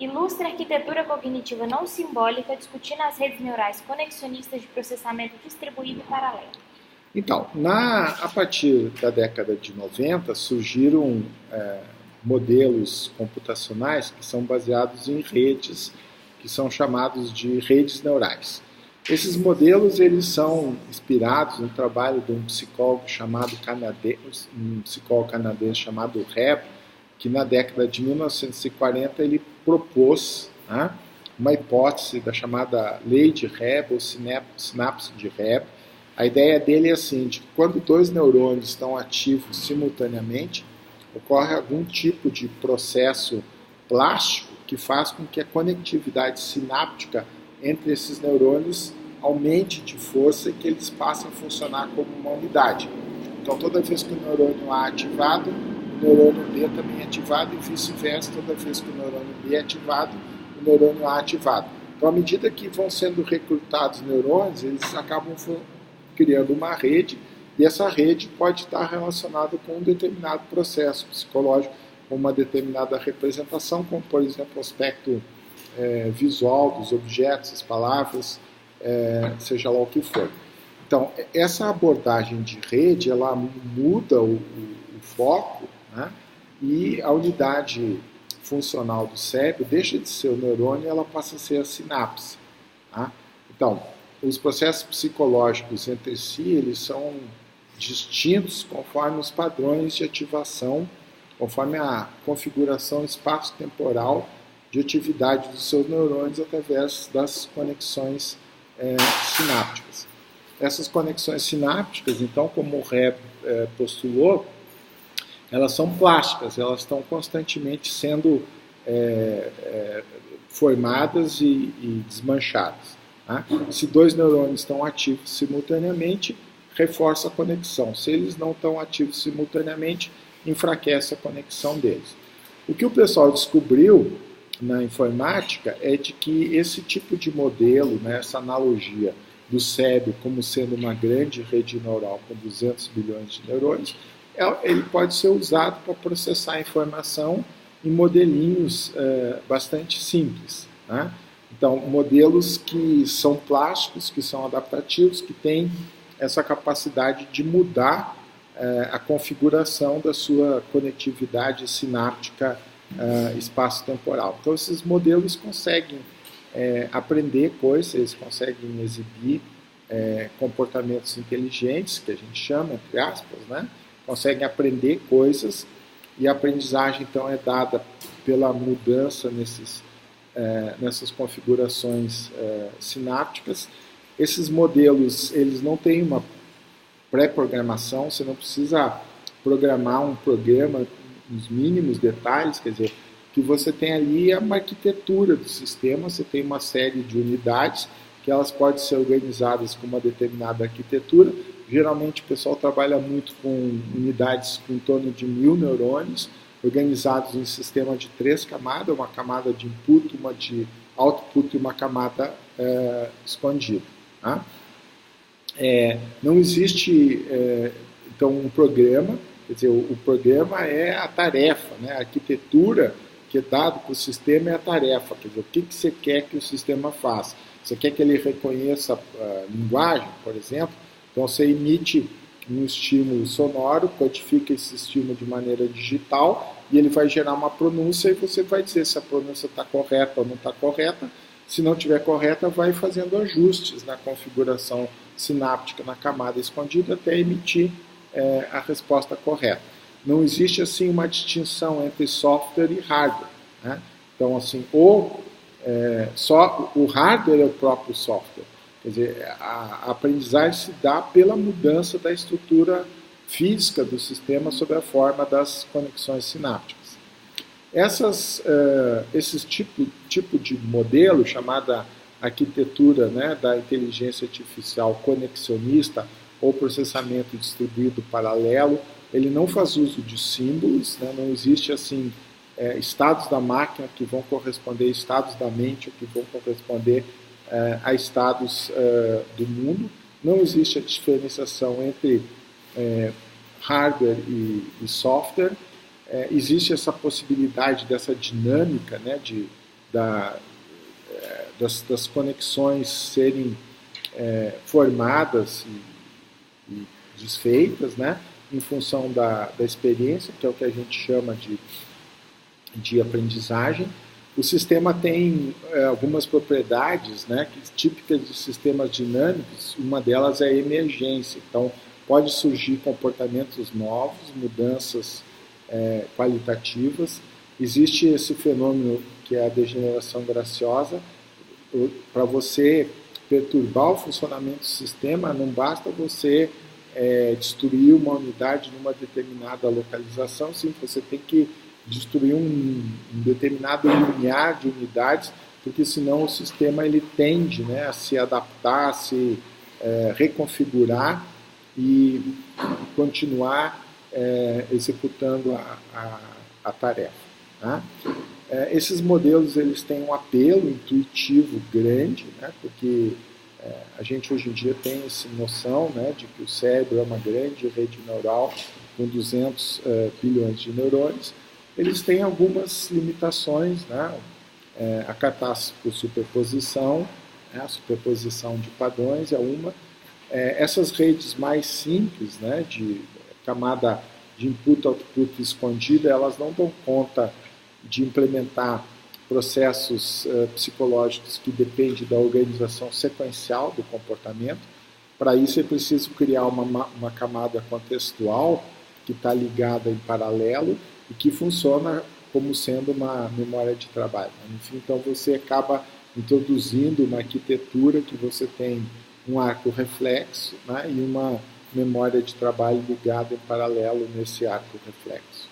Ilustre a arquitetura cognitiva não simbólica discutindo as redes neurais conexionistas de processamento distribuído e paralelo. Então, a partir da década de 90, surgiram modelos computacionais que são baseados em redes, que são chamados de redes neurais. Esses modelos eles são inspirados no trabalho de um psicólogo canadense chamado Reb, que na década de 1940 ele propôs uma hipótese da chamada lei de Reb ou sinapse de Reb. A ideia dele é assim, de que quando dois neurônios estão ativos simultaneamente, ocorre algum tipo de processo plástico que faz com que a conectividade sináptica entre esses neurônios aumente de força e que eles passem a funcionar como uma unidade. Então, toda vez que o neurônio A é ativado, o neurônio B também é ativado e vice-versa, toda vez que o neurônio B é ativado, o neurônio A é ativado. Então, à medida que vão sendo recrutados neurônios, eles acabam criando uma rede, e essa rede pode estar relacionada com um determinado processo psicológico, com uma determinada representação, como, por exemplo, o aspecto visual dos objetos, as palavras, seja lá o que for. Então, essa abordagem de rede, ela muda o foco, né? E a unidade funcional do cérebro deixa de ser o neurônio e ela passa a ser a sinapse. Tá? Então, os processos psicológicos entre si, eles são distintos conforme os padrões de ativação, conforme a configuração espaço-temporal de atividade dos seus neurônios através das conexões sinápticas. Essas conexões sinápticas, então, como o Reb postulou, elas são plásticas, elas estão constantemente sendo formadas e desmanchadas. Tá? Se dois neurônios estão ativos simultaneamente, reforça a conexão. Se eles não estão ativos simultaneamente, enfraquece a conexão deles. O que o pessoal descobriu na informática é de que esse tipo de modelo, né, essa analogia do cérebro como sendo uma grande rede neural com 200 bilhões de neurônios, ele pode ser usado para processar a informação em modelinhos bastante simples. Né? Então, modelos que são plásticos, que são adaptativos, que têm essa capacidade de mudar a configuração da sua conectividade sináptica espaço-temporal. Então, esses modelos conseguem aprender coisas, eles conseguem exibir comportamentos inteligentes, que a gente chama, entre aspas, né? Conseguem aprender coisas, e a aprendizagem, então, é dada pela mudança nessas configurações sinápticas. Esses modelos, eles não têm uma pré-programação, você não precisa programar um programa nos mínimos detalhes, quer dizer, que você tem ali uma arquitetura do sistema, você tem uma série de unidades que elas podem ser organizadas com uma determinada arquitetura. Geralmente o pessoal trabalha muito com unidades com em torno de 1000 neurônios, organizados em sistema de 3 camadas, uma camada de input, uma de output e uma camada escondida. Tá? Não existe, então, um programa, quer dizer, o programa é a tarefa, né? A arquitetura que é dada para o sistema é a tarefa, quer dizer, o que você quer que o sistema faça. Você quer que ele reconheça a linguagem, por exemplo, então você emite um estímulo sonoro, codifica esse estímulo de maneira digital e ele vai gerar uma pronúncia e você vai dizer se a pronúncia está correta ou não está correta. Se não estiver correta, vai fazendo ajustes na configuração sináptica na camada escondida até emitir a resposta correta. Não existe assim uma distinção entre software e hardware. Né? Então, assim, só o hardware é o próprio software. Quer dizer, a aprendizagem se dá pela mudança da estrutura física do sistema sob a forma das conexões sinápticas. Esse tipo de modelo, chamada arquitetura, né, da inteligência artificial conexionista ou processamento distribuído paralelo, ele não faz uso de símbolos, né, não existe assim estados da máquina que vão corresponder a estados da mente ou que vão corresponder a estados do mundo. Não existe a diferenciação entre hardware e software. Existe essa possibilidade dessa dinâmica, né, de das conexões serem formadas e desfeitas, né, em função da experiência, que é o que a gente chama de aprendizagem. O sistema tem algumas propriedades, né, típicas de sistemas dinâmicos. Uma delas é a emergência. Então, pode surgir comportamentos novos, mudanças qualitativas. Existe esse fenômeno que é a degeneração graciosa. Para você perturbar o funcionamento do sistema, não basta você destruir uma unidade numa determinada localização, sim, você tem que destruir um determinado limiar de unidades, porque senão o sistema ele tende, né, a se adaptar, a se reconfigurar e continuar executando a tarefa. Tá? Esses modelos eles têm um apelo intuitivo grande, né, porque a gente hoje em dia tem essa noção, né, de que o cérebro é uma grande rede neural com 200 bilhões de neurônios. Eles têm algumas limitações, né? A catástrofe por superposição, a superposição de padrões é uma. Essas redes mais simples, né, de camada de input-output escondida, elas não dão conta de implementar processos psicológicos que dependem da organização sequencial do comportamento. Para isso é preciso criar uma camada contextual que está ligada em paralelo e que funciona como sendo uma memória de trabalho. Enfim, então você acaba introduzindo uma arquitetura que você tem um arco reflexo, né, e uma memória de trabalho ligada em paralelo nesse arco reflexo.